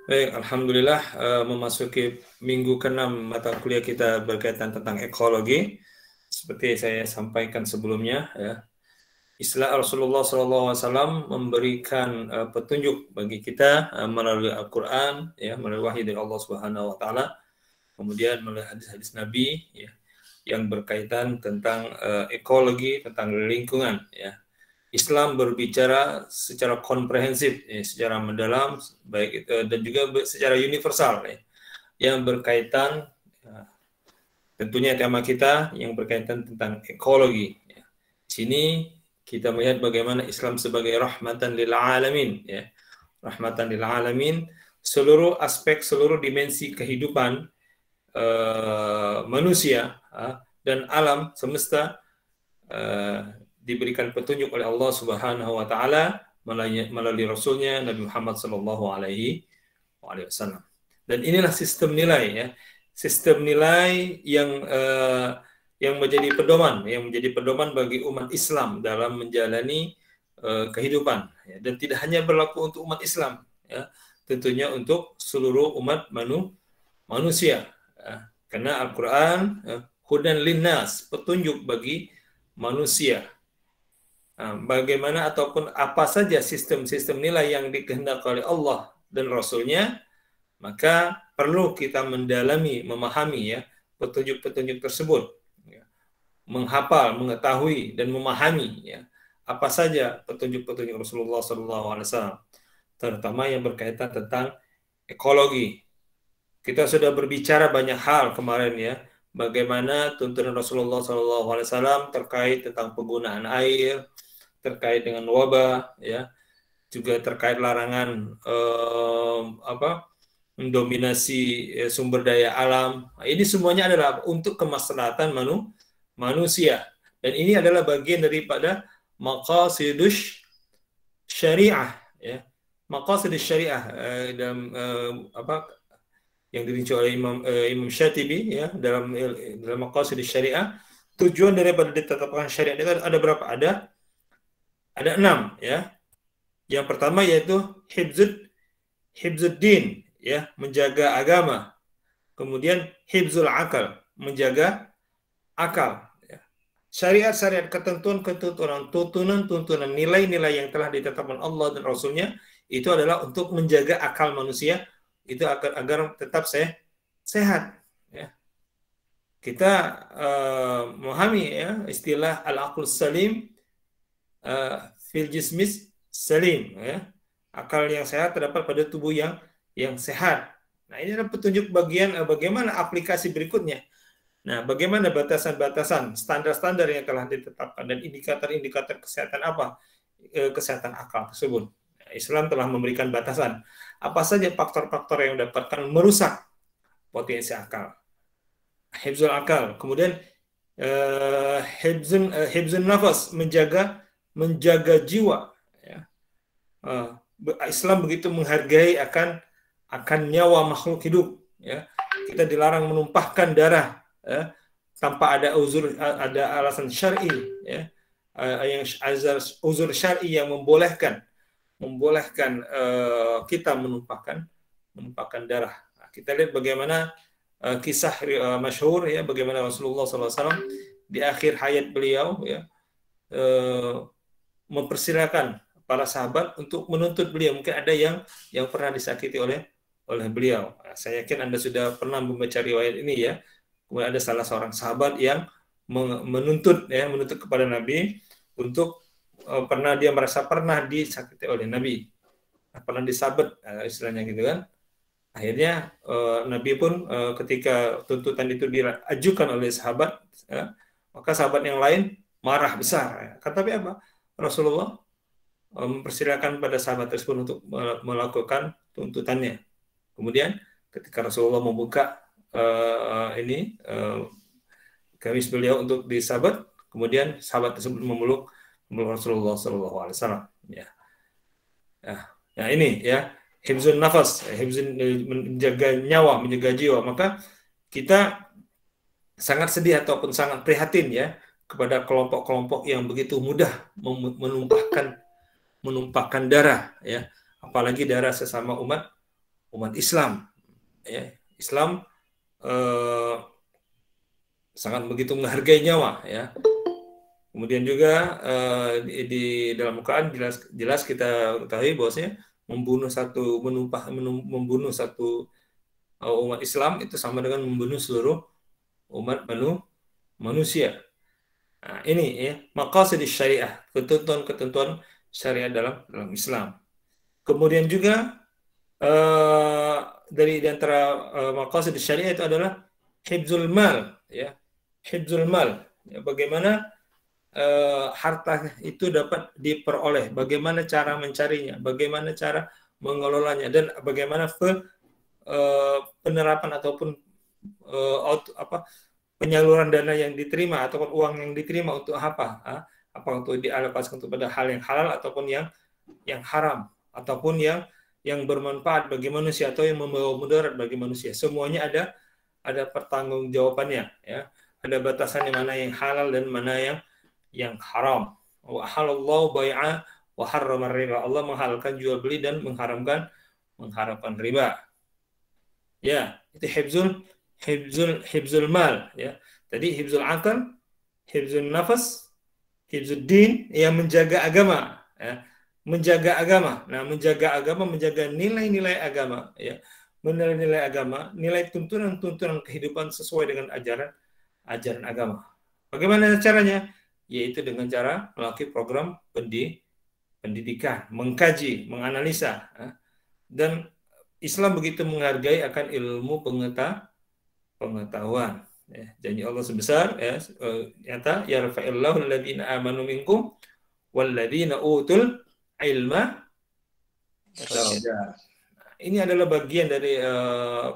Baik, Alhamdulillah memasuki minggu ke-6 mata kuliah kita berkaitan tentang ekologi. Seperti saya sampaikan sebelumnya, ya, Rasulullah SAW memberikan petunjuk bagi kita melalui Al-Quran, ya, melalui wahyu dari Allah Subhanahu Wa Taala, kemudian melalui hadis-hadis Nabi, ya, yang berkaitan tentang ekologi, tentang lingkungan, ya. Islam berbicara secara komprehensif, ya, secara mendalam, baik dan juga secara universal, ya, yang berkaitan, ya, tentunya tema kita yang berkaitan tentang ekologi. Ya. Di sini kita melihat bagaimana Islam sebagai rahmatan lil alamin, ya, rahmatan lil alamin, seluruh aspek, seluruh dimensi kehidupan manusia dan alam semesta diberikan petunjuk oleh Allah Subhanahu wa taala melalui rasulnya Nabi Muhammad sallallahu alaihi wasallam. Dan inilah sistem nilai, ya. Sistem nilai yang menjadi pedoman bagi umat Islam dalam menjalani kehidupan, ya. Dan tidak hanya berlaku untuk umat Islam, ya. Tentunya untuk seluruh umat manusia, ya. Karena Al-Qur'an hudan linnas, petunjuk bagi manusia. Bagaimana ataupun apa saja sistem-sistem nilai yang dikehendaki oleh Allah dan Rasulnya, maka perlu kita mendalami, memahami, ya, petunjuk-petunjuk tersebut, ya. Menghafal, mengetahui dan memahami, ya, apa saja petunjuk-petunjuk Rasulullah SAW, terutama yang berkaitan tentang ekologi. Kita sudah berbicara banyak hal kemarin, ya, bagaimana tuntunan Rasulullah SAW terkait tentang penggunaan air, terkait dengan wabah, ya, juga terkait larangan mendominasi sumber daya alam. Nah, ini semuanya adalah untuk kemaslahatan manusia, dan ini adalah bagian daripada maqasidus syariah, ya, maqasidus syariah dalam yang dirinci oleh Imam Syatibi, ya, dalam maqasidus syariah. Tujuan daripada ditetapkan syariat itu ada berapa? Ada 6, ya. Yang pertama yaitu hibzuddin, ya, menjaga agama. Kemudian hibzul akal, menjaga akal, ya. Syariat-syariat, ketentuan-ketentuan, tuntunan-tuntunan, nilai-nilai yang telah ditetapkan Allah dan Rasulnya itu adalah untuk menjaga akal manusia itu agar tetap sehat, ya. Kita memahami, ya, istilah al-aqlus salim fil jismis salim, ya. Akal yang sehat terdapat pada tubuh yang sehat. Nah, ini adalah petunjuk bagian bagaimana aplikasi berikutnya. Nah, bagaimana batasan-batasan, standar-standar yang telah ditetapkan dan indikator-indikator kesehatan apa kesehatan akal tersebut. Nah, Islam telah memberikan batasan. Apa saja faktor-faktor yang dapatkan merusak potensi akal. Hibzul akal, kemudian hibzun nafas, menjaga jiwa, ya. Islam begitu menghargai akan nyawa makhluk hidup, ya. Kita dilarang menumpahkan darah, ya, tanpa ada alasan syar'i, ya, yang uzur syar'i yang membolehkan kita menumpahkan darah. Nah, kita lihat bagaimana kisah masyhur, ya, bagaimana Rasulullah SAW di akhir hayat beliau, ya, mempersilahkan para sahabat untuk menuntut beliau. Mungkin ada yang pernah disakiti oleh beliau. Nah, saya yakin Anda sudah pernah membaca riwayat ini, ya. Kemudian ada salah seorang sahabat yang menuntut kepada Nabi untuk dia merasa pernah disakiti oleh Nabi, pernah disabet, istilahnya gitu kan. Akhirnya Nabi pun ketika tuntutan itu diajukan oleh sahabat, ya, maka sahabat yang lain marah besar, ya. Tapi apa? Rasulullah mempersilahkan pada sahabat tersebut untuk melakukan tuntutannya. Kemudian ketika Rasulullah membuka gamis beliau untuk disabat, kemudian sahabat tersebut memeluk Rasulullah SAW. Ya. Nah, ini, ya, hibzun nafas, menjaga nyawa, menjaga jiwa. Maka kita sangat sedih ataupun sangat prihatin, ya, kepada kelompok-kelompok yang begitu mudah menumpahkan darah, ya, apalagi darah sesama umat umat Islam. Ya, Islam sangat begitu menghargai nyawa, ya. Kemudian juga di dalam Al-Quran jelas kita ketahui bahwasanya membunuh satu umat Islam itu sama dengan membunuh seluruh umat manusia. Nah, ini ya maqasid syariah, ketentuan-ketentuan syariat dalam Islam. Kemudian juga dari antara maqasid syariah itu adalah hifzul mal, ya. Hifzul mal, ya, bagaimana harta itu dapat diperoleh, bagaimana cara mencarinya, bagaimana cara mengelolanya, dan bagaimana penerapan ataupun penyaluran dana yang diterima ataupun uang yang diterima untuk apa? Apa untuk dialokasikan kepada hal yang halal ataupun yang haram ataupun yang bermanfaat bagi manusia atau yang membawa mudarat bagi manusia. Semuanya ada pertanggungjawabannya, ya. Ada batasannya mana yang halal dan mana yang haram. Wa halallahu bai'a wa harrama riba. Allah menghalalkan jual beli dan mengharamkan riba. Ya, itu hifzul mal, ya. Tadi hifzul akal, hifzul nafas, hifzul din, yang menjaga agama, ya. Menjaga agama. Nah, menjaga agama, menjaga nilai-nilai agama, ya. Nilai-nilai agama, nilai tuntunan-tuntunan kehidupan sesuai dengan ajaran agama. Bagaimana caranya? Yaitu dengan cara melalui program pendidikan, mengkaji, menganalisa, ya. Dan Islam begitu menghargai akan ilmu pengetahuan. Ya, janji Allah sebesar, ya, nyata yarfa'illahu alladziina aamanu minkum walladziina utul ilma darajat. Ini adalah bagian dari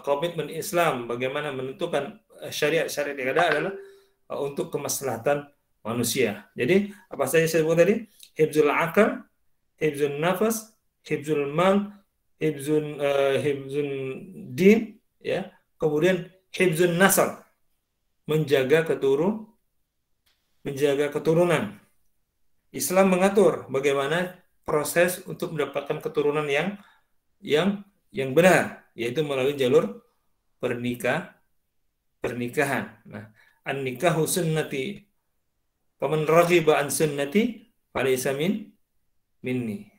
komitmen Islam bagaimana menentukan syariat-syariat yang ada adalah untuk kemaslahatan manusia. Jadi apa saja saya sebut tadi? Hifzul akal, hifzul nafas, hifzul mal, hifzun din, ya. Kemudian hifzun nasal, menjaga keturunan. Islam mengatur bagaimana proses untuk mendapatkan keturunan yang benar, yaitu melalui jalur pernikahan. Nah, an-nikahu sunnati, faman raghiba an sunnati falaysa minni.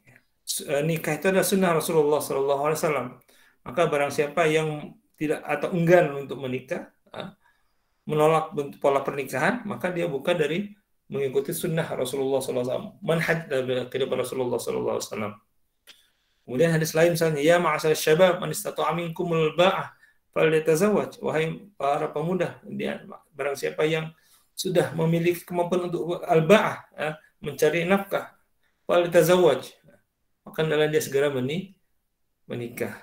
Nikah itu adalah sunnah Rasulullah SAW. Maka barang siapa yang tidak atau enggan untuk menikah, menolak pola pernikahan, maka dia bukan dari mengikuti sunnah Rasulullah SAW, manhaj kehidupan Rasulullah SAW. Kemudian hadis lain misalnya, ya ma'asal syabab man istata'a minkumul ba'ah falyatazawwaj, wahai para pemuda, barang siapa yang sudah memiliki kemampuan untuk al-ba'ah, mencari nafkah, falyatazawwaj, maka hendaklah dia segera menikah.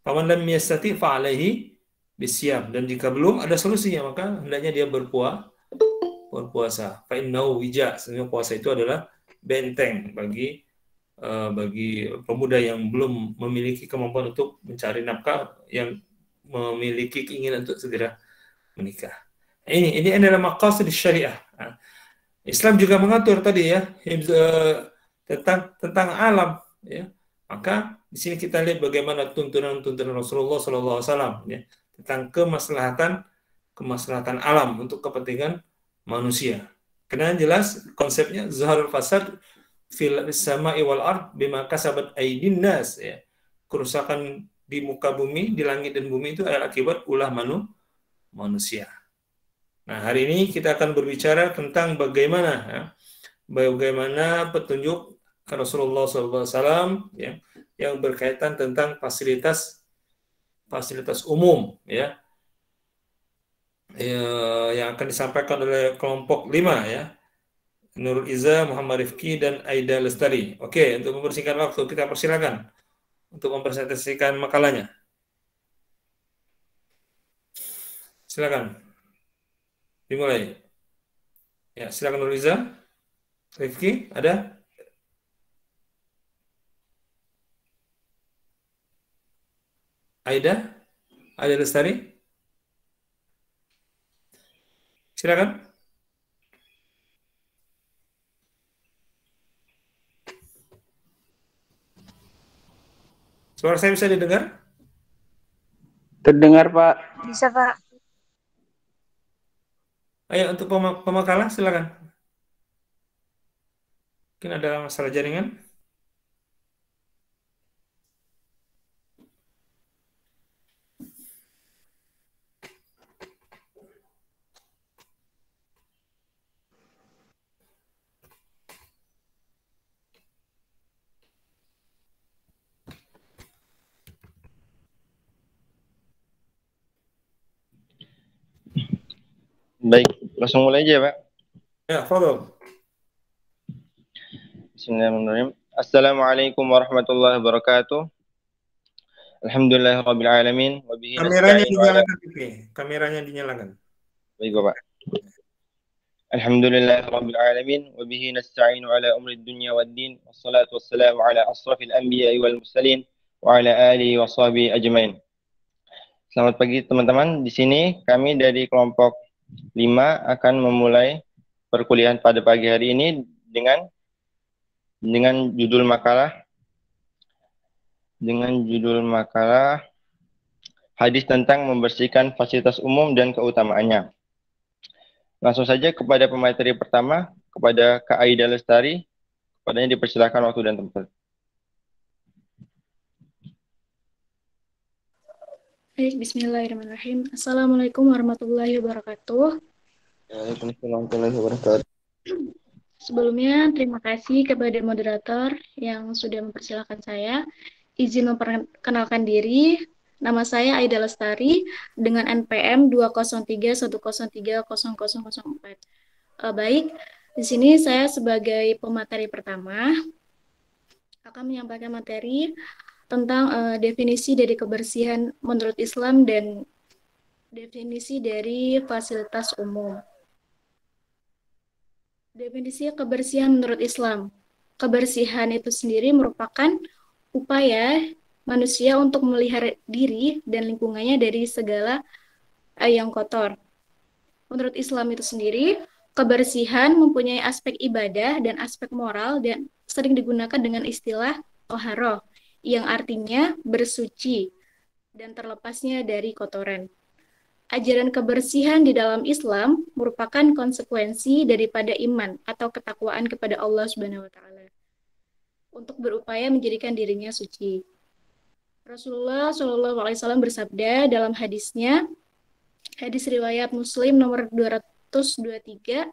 Faman lam yastati fa'alaihi bisyam, dan jika belum ada solusinya maka hendaknya dia berpuasa. Fa innahu wija, sehingga puasa itu adalah benteng bagi pemuda yang belum memiliki kemampuan untuk mencari nafkah, yang memiliki keinginan untuk segera menikah. Ini adalah maqasid syariah. Islam juga mengatur tadi, ya, tentang alam, ya. Maka di sini kita lihat bagaimana tuntunan Rasulullah SAW, ya, tentang kemaslahatan alam untuk kepentingan manusia. Karena jelas konsepnya zaharul fasad fil sama'i wal ard bima kasabat aydin nas, ya. Kerusakan di muka bumi, di langit dan bumi itu adalah akibat ulah manusia. Nah, hari ini kita akan berbicara tentang bagaimana petunjuk Rasulullah SAW, ya, yang berkaitan tentang fasilitas umum, ya, yang akan disampaikan oleh kelompok 5, ya, Nurul Iza, Muhammad Rifki, dan Aida Lestari. Oke, untuk mempersingkat waktu, kita persilakan untuk mempresentasikan makalahnya. Silakan dimulai. Ya, silakan Nurul Iza. Rifki, ada? Aida Lestari, silakan. Suara saya bisa didengar? Terdengar, Pak. Bisa, Pak. Ayo untuk pemakalah silakan. Mungkin ada masalah jaringan. Baik, langsung mulai aja, Pak. Ya, fadhol. Bismillahirrahmanirrahim. Assalamualaikum warahmatullahi wabarakatuh. Alhamdulillahirabbil alamin wa bihi Kameranya nasta'inu ala. dinyalakan, Pipi. Kameranya dinyalakan. Baik, Bapak. Alhamdulillahirabbil alamin wa bihi nasta'inu ala umri dunya waddin. Wassalatu wassalamu ala asrafil anbiya'i wal mursalin wa ala alihi wa sahbihi ajmain. Selamat pagi teman-teman. Di sini kami dari kelompok 5 akan memulai perkuliahan pada pagi hari ini dengan judul makalah hadis tentang membersihkan fasilitas umum dan keutamaannya. Langsung saja kepada pemateri pertama, kepada Kak Aida Lestari. Kepadanya dipersilakan waktu dan tempat. Baik, bismillahirrahmanirrahim. Assalamualaikum warahmatullahi wabarakatuh. Waalaikumsalam warahmatullahi wabarakatuh. Sebelumnya, terima kasih kepada moderator yang sudah mempersilahkan saya. Izin memperkenalkan diri. Nama saya Aida Lestari dengan NPM 20310303004. Baik, di sini saya sebagai pemateri pertama akan menyampaikan materi tentang definisi dari kebersihan menurut Islam dan definisi dari fasilitas umum. Definisi kebersihan menurut Islam. Kebersihan itu sendiri merupakan upaya manusia untuk memelihara diri dan lingkungannya dari segala yang kotor. Menurut Islam itu sendiri, kebersihan mempunyai aspek ibadah dan aspek moral dan sering digunakan dengan istilah toharoh, yang artinya bersuci dan terlepasnya dari kotoran. Ajaran kebersihan di dalam Islam merupakan konsekuensi daripada iman atau ketakwaan kepada Allah Subhanahu wa taala untuk berupaya menjadikan dirinya suci. Rasulullah Shallallahu alaihi wasallam bersabda dalam hadisnya, hadis riwayat Muslim nomor 223.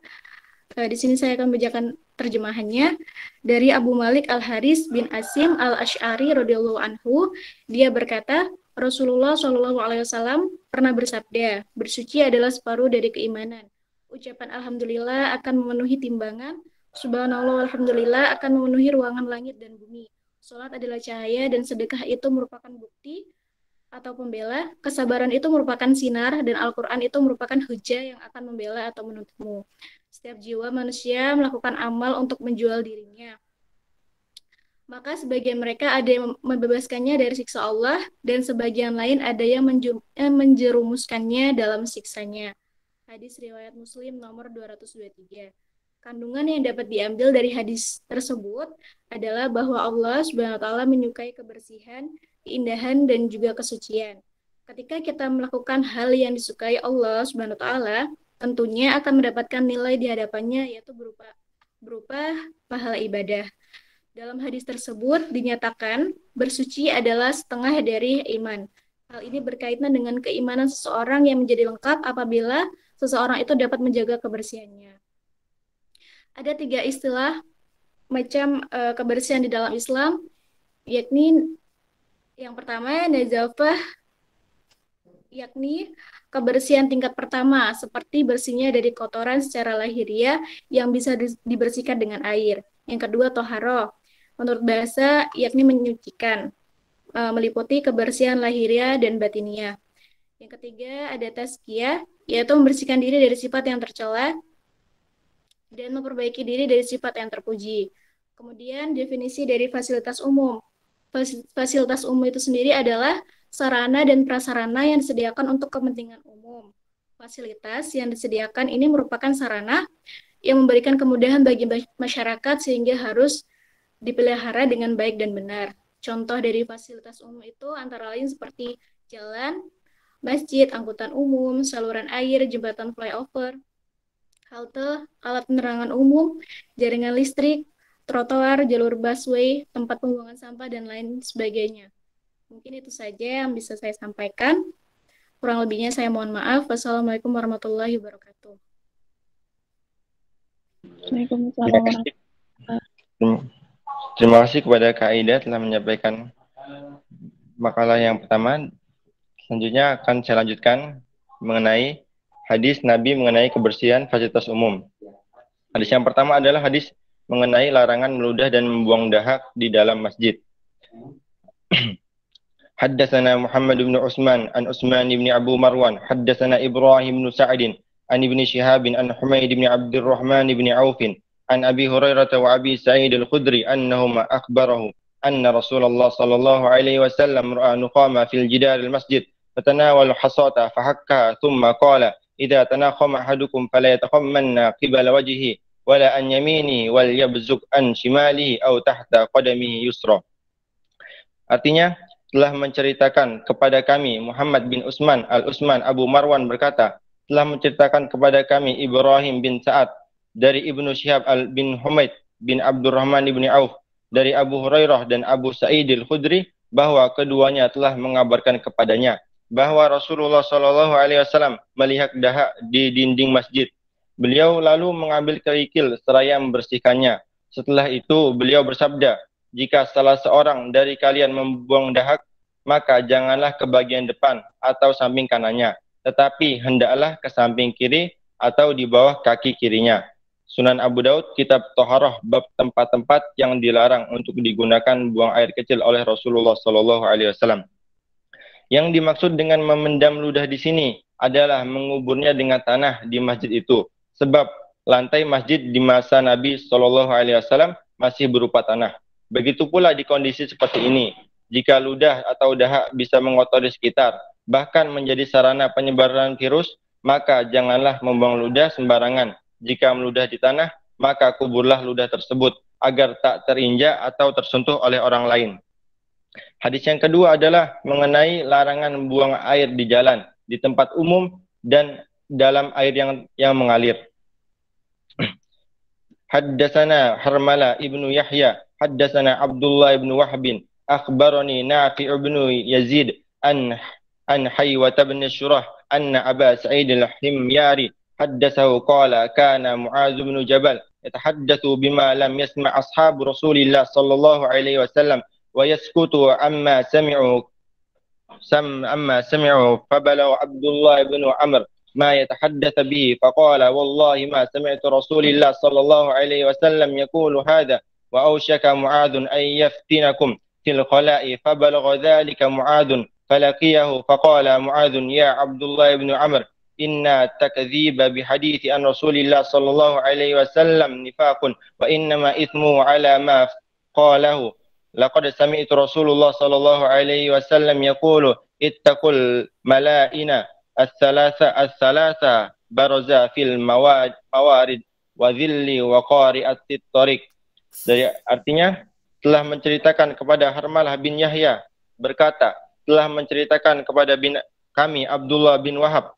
Di sini saya akan membacakan terjemahannya dari Abu Malik Al-Haris bin Asim Al-Asy'ari radhiyallahu anhu. Dia berkata, Rasulullah Shallallahu alaihi wasallam pernah bersabda, bersuci adalah separuh dari keimanan. Ucapan alhamdulillah akan memenuhi timbangan, subhanallah alhamdulillah akan memenuhi ruangan langit dan bumi. Salat adalah cahaya dan sedekah itu merupakan bukti atau pembela. Kesabaran itu merupakan sinar dan Al-Qur'an itu merupakan hujah yang akan membela atau menuntutmu. Setiap jiwa manusia melakukan amal untuk menjual dirinya. Maka sebagian mereka ada yang membebaskannya dari siksa Allah, dan sebagian lain ada yang menjerumuskannya dalam siksanya. Hadis riwayat Muslim nomor 223. Kandungan yang dapat diambil dari hadis tersebut adalah bahwa Allah Subhanahu wa taala menyukai kebersihan, keindahan, dan juga kesucian. Ketika kita melakukan hal yang disukai Allah Subhanahu wa taala, tentunya akan mendapatkan nilai di hadapannya, yaitu berupa pahala ibadah. Dalam hadis tersebut dinyatakan bersuci adalah setengah dari iman. Hal ini berkaitan dengan keimanan seseorang yang menjadi lengkap apabila seseorang itu dapat menjaga kebersihannya. Ada 3 istilah macam kebersihan di dalam Islam, yakni yang pertama nazafah, yakni kebersihan tingkat pertama, seperti bersihnya dari kotoran secara lahiriah yang bisa dibersihkan dengan air. Yang kedua, toharoh, menurut bahasa, yakni menyucikan, meliputi kebersihan lahiriah dan batiniah. Yang ketiga, ada tazkiyah, yaitu membersihkan diri dari sifat yang tercela dan memperbaiki diri dari sifat yang terpuji. Kemudian, definisi dari fasilitas umum. Fasilitas umum itu sendiri adalah sarana dan prasarana yang disediakan untuk kepentingan umum. Fasilitas yang disediakan ini merupakan sarana yang memberikan kemudahan bagi masyarakat sehingga harus dipelihara dengan baik dan benar. Contoh dari fasilitas umum itu antara lain seperti jalan, masjid, angkutan umum, saluran air, jembatan flyover, halte, alat penerangan umum, jaringan listrik, trotoar, jalur busway, tempat pembuangan sampah, dan lain sebagainya. Mungkin itu saja yang bisa saya sampaikan. Kurang lebihnya saya mohon maaf. Wassalamualaikum warahmatullahi wabarakatuh. Terima kasih. Terima kasih kepada Kak Aida telah menyampaikan makalah yang pertama. Selanjutnya akan saya lanjutkan mengenai hadis Nabi mengenai kebersihan fasilitas umum. Hadis yang pertama adalah hadis mengenai larangan meludah dan membuang dahak di dalam masjid. Haddatsana Muhammad bin Utsman an Utsman bin Abu Marwan, haddatsana Ibrahim bin Sa'd an Ibnu Shihab an Humaid bin Abdurrahman bin Auf an Abi Hurairah wa Abi Sa'id al-Khudri annahuma akhbarahu anna Rasulullah sallallahu alaihi wasallam ra'a nuqama fil jidar al-masjid fatanawala hasata fahakka thumma qala idza tanakhama ahadukum fala yatakhammanna qibala wajhihi wala an yaminihi wal yabzuk an shimalihi aw tahta qadamihi yusra. Artinya, telah menceritakan kepada kami Muhammad bin Utsman al-Utsman Abu Marwan berkata, telah menceritakan kepada kami Ibrahim bin Sa'ad dari Ibnu Shihab bin Humaid bin Abdurrahman bin Auf dari Abu Hurairah dan Abu Sa'id al-Khudri bahwa keduanya telah mengabarkan kepadanya bahwa Rasulullah sallallahu alaihi wasallam melihat dahak di dinding masjid. Beliau lalu mengambil kerikil seraya membersihkannya. Setelah itu beliau bersabda, jika salah seorang dari kalian membuang dahak, maka janganlah ke bagian depan atau samping kanannya, tetapi hendaklah ke samping kiri atau di bawah kaki kirinya. Sunan Abu Daud, Kitab Thaharah, bab tempat-tempat yang dilarang untuk digunakan buang air kecil oleh Rasulullah SAW. Yang dimaksud dengan memendam ludah di sini adalah menguburnya dengan tanah di masjid itu, sebab lantai masjid di masa Nabi SAW masih berupa tanah. Begitu pula di kondisi seperti ini, jika ludah atau dahak bisa mengotori sekitar, bahkan menjadi sarana penyebaran virus, maka janganlah membuang ludah sembarangan. Jika meludah di tanah, maka kuburlah ludah tersebut, agar tak terinjak atau tersentuh oleh orang lain. Hadis yang kedua adalah mengenai larangan membuang air di jalan, di tempat umum, dan dalam air yang mengalir. Haddatsana Harmala ibnu Yahya, haddatsana Abdullah ibnu Wahbin, akhbarani Nafi' ibnu Yazid an Haywat ibn Shurah anna Aba Sa'id al-Himyari haddatsahu qala kana Mu'adz bin Jabal yatahaddatsu bima lam yasma' ashabu Rasulillah sallallahu alaihi wasallam wa yaskutu amma sami'u fabalagha Abdullah ibn Amr ما يتحدث به فقال والله ما سمعت رسول الله صلى الله عليه وسلم يقول هذا وأوشك معاذ أن يفتنكم في الخلاء فبلغ ذلك معاذ فلقيه فقال معاذ يا عبد الله بن عمرو إن التكذيب بحديث عن رسول الله صلى الله عليه وسلم نفاق وإنما إثمه على ما قاله لقد سمعت رسول الله صلى الله عليه وسلم يقول اتقوا الملائين الثلاثة برزا fil mawarid wa dhilli wa qari'at tariq. Dari artinya telah menceritakan kepada Harmalah bin Yahya berkata, telah menceritakan kepada kami Abdullah bin Wahab,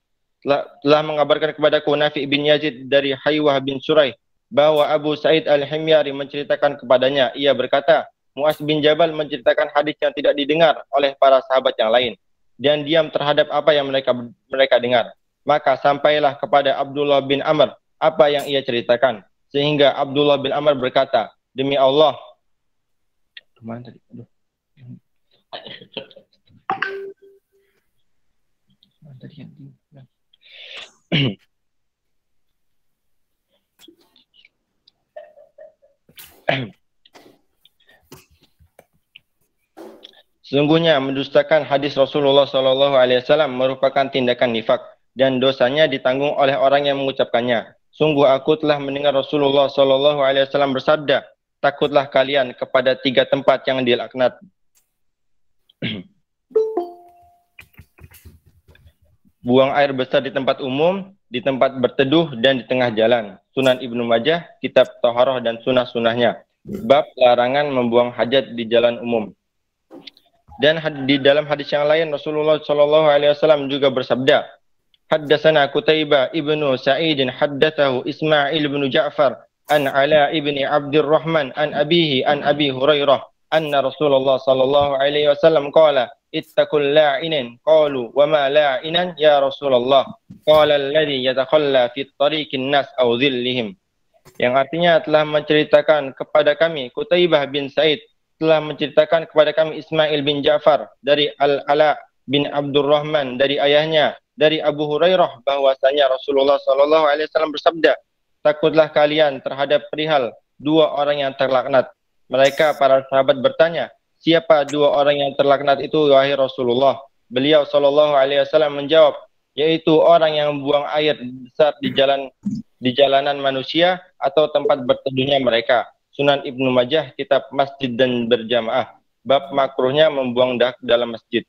telah mengabarkan kepadaku Nafi' bin Yazid dari Haywah bin Suraih bahwa Abu Sa'id al-Himyari menceritakan kepadanya, ia berkata, Mu'adz bin Jabal menceritakan hadis yang tidak didengar oleh para sahabat yang lain dan diam terhadap apa yang mereka dengar. Maka sampailah kepada Abdullah bin Amr apa yang ia ceritakan, sehingga Abdullah bin Amr berkata, demi Allah, kemana tadi? Sesungguhnya mendustakan hadis Rasulullah SAW merupakan tindakan nifak dan dosanya ditanggung oleh orang yang mengucapkannya. Sungguh aku telah mendengar Rasulullah SAW bersabda, takutlah kalian kepada 3 tempat yang dilaknat. Buang air besar di tempat umum, di tempat berteduh, dan di tengah jalan. Sunan Ibnu Majah, Kitab Thaharah dan Sunnah-Sunnahnya. Bab larangan membuang hajat di jalan umum. Dan di dalam hadis yang lain Rasulullah sallallahu alaihi wasallam juga bersabda, "Haddatsana Qutaibah ibnu Sa'id haddatsahu Ismail ibnu Ja'far an Ala ibni Abdurrahman an abihi an Abi Hurairah anna Rasulullah sallallahu alaihi wasallam qala ittaqul la'inin qalu wa ma la'inan ya Rasulullah qala alladhi yatakhalla fi tariqin nas aw dhillihim." Yang artinya telah menceritakan kepada kami Qutaibah bin Sa'id telah menceritakan kepada kami Ismail bin Ja'far dari Al-Ala bin Abdurrahman dari ayahnya dari Abu Hurairah bahwasanya Rasulullah sallallahu alaihi wasallam bersabda, "Takutlah kalian terhadap perihal dua orang yang terlaknat." Mereka para sahabat bertanya, "Siapa dua orang yang terlaknat itu wahai Rasulullah?" Beliau sallallahu alaihi wasallam menjawab, yaitu orang yang membuang air besar di jalanan manusia atau tempat berteduhnya mereka. Sunan Ibnu Majah, kitab Masjid dan Berjamaah, bab makruhnya membuang dak dalam masjid.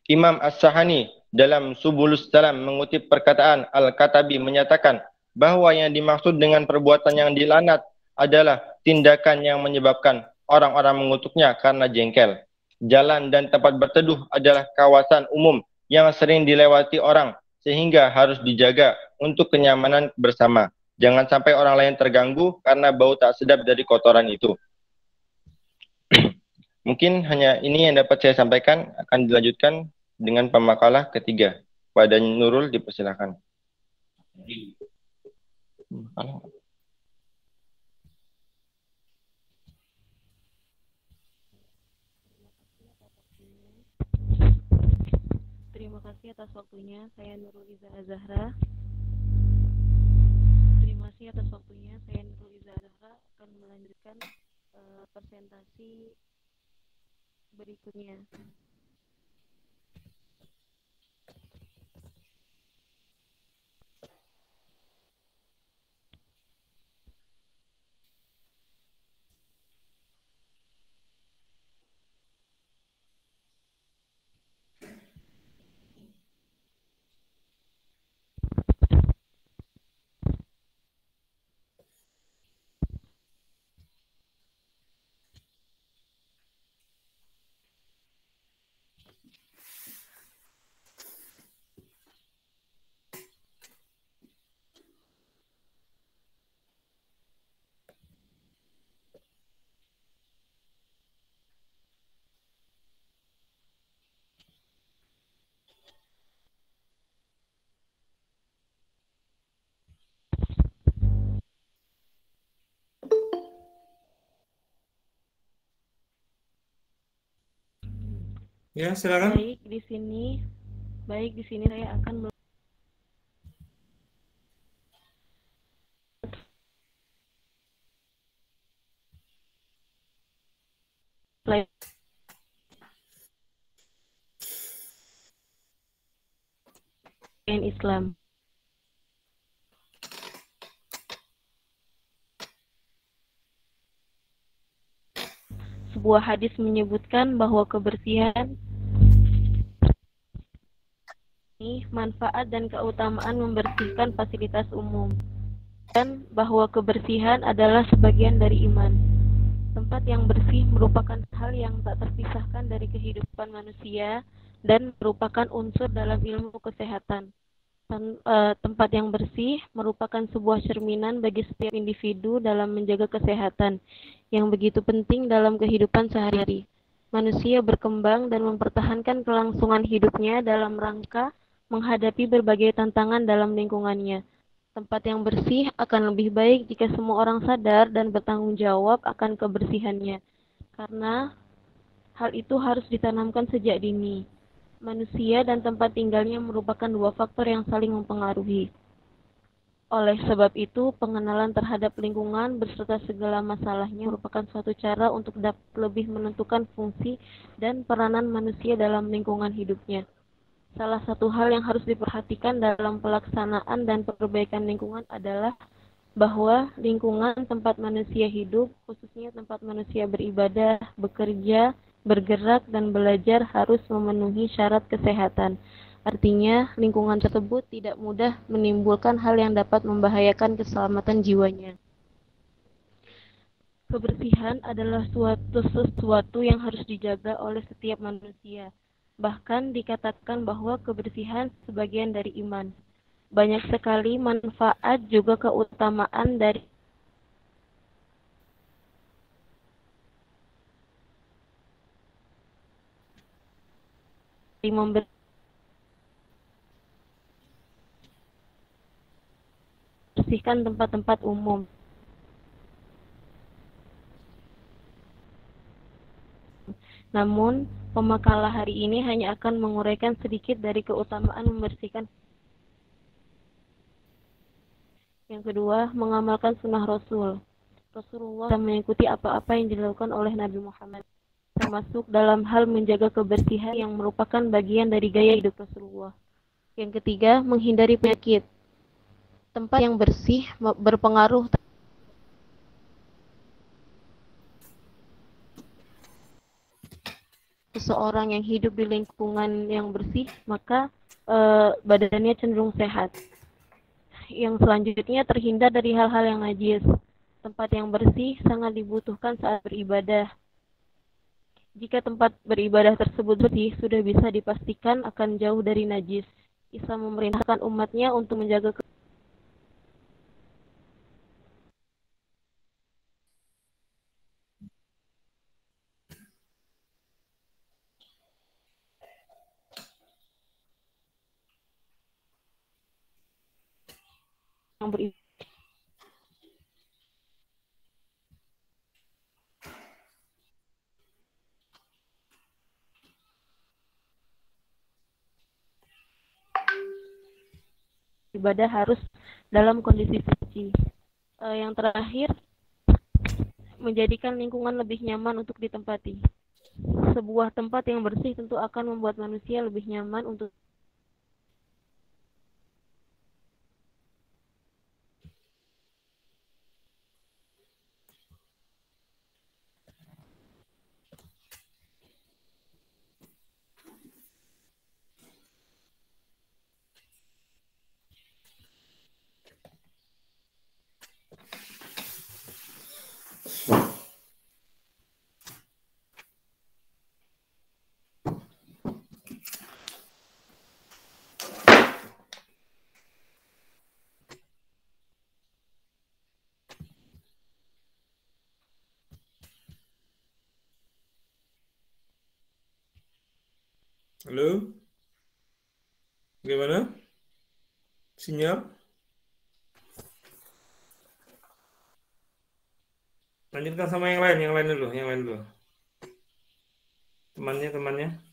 Imam As-Sahani dalam Subulus Salam mengutip perkataan Al-Katabi menyatakan bahwa yang dimaksud dengan perbuatan yang dilaknat adalah tindakan yang menyebabkan orang-orang mengutuknya karena jengkel. Jalan dan tempat berteduh adalah kawasan umum yang sering dilewati orang sehingga harus dijaga untuk kenyamanan bersama. Jangan sampai orang lain terganggu karena bau tak sedap dari kotoran itu. Mungkin hanya ini yang dapat saya sampaikan, akan dilanjutkan dengan pemakalah ketiga. Pada Nurul dipersilakan. Terima kasih atas waktunya. Saya Nurul Iza Zahra. Terima kasih atas waktunya. Saya Nurul Iza Zahra akan melanjutkan presentasi berikutnya. Ya, silakan. Baik, di sini saya akan Islam. Sebuah hadis menyebutkan bahwa kebersihan ini manfaat dan keutamaan membersihkan fasilitas umum, dan bahwa kebersihan adalah sebagian dari iman. Tempat yang bersih merupakan hal yang tak terpisahkan dari kehidupan manusia dan merupakan unsur dalam ilmu kesehatan. Tempat yang bersih merupakan sebuah cerminan bagi setiap individu dalam menjaga kesehatan yang begitu penting dalam kehidupan sehari-hari. Manusia berkembang dan mempertahankan kelangsungan hidupnya dalam rangka menghadapi berbagai tantangan dalam lingkungannya. Tempat yang bersih akan lebih baik jika semua orang sadar dan bertanggung jawab akan kebersihannya, karena hal itu harus ditanamkan sejak dini. Manusia dan tempat tinggalnya merupakan dua faktor yang saling mempengaruhi. Oleh sebab itu, pengenalan terhadap lingkungan beserta segala masalahnya merupakan suatu cara untuk dapat lebih menentukan fungsi dan peranan manusia dalam lingkungan hidupnya. Salah satu hal yang harus diperhatikan dalam pelaksanaan dan perbaikan lingkungan adalah bahwa lingkungan tempat manusia hidup, khususnya tempat manusia beribadah, bekerja, bergerak, dan belajar harus memenuhi syarat kesehatan. Artinya, lingkungan tersebut tidak mudah menimbulkan hal yang dapat membahayakan keselamatan jiwanya. kebersihan adalah sesuatu yang harus dijaga oleh setiap manusia. Bahkan dikatakan bahwa kebersihan sebagian dari iman. Banyak sekali manfaat juga keutamaan dari membersihkan tempat-tempat umum. Namun, pemakalah hari ini hanya akan menguraikan sedikit dari keutamaan membersihkan. Yang kedua, mengamalkan sunnah Rasul. Rasulullah mengikuti apa-apa yang dilakukan oleh Nabi Muhammad, termasuk dalam hal menjaga kebersihan yang merupakan bagian dari gaya hidup Rasulullah. Yang ketiga, menghindari penyakit. Tempat yang bersih berpengaruh seseorang yang hidup di lingkungan yang bersih, maka badannya cenderung sehat. Yang selanjutnya, terhindar dari hal-hal yang najis. Tempat yang bersih sangat dibutuhkan saat beribadah. Jika tempat beribadah tersebut bersih, sudah bisa dipastikan akan jauh dari najis. Islam memerintahkan umatnya untuk menjaga yang beribadah harus dalam kondisi suci. Yang terakhir, menjadikan lingkungan lebih nyaman untuk ditempati. Sebuah tempat yang bersih tentu akan membuat manusia lebih nyaman untuk Halo, bagaimana? Sinyal? Lanjutkan sama yang lain dulu, Temannya.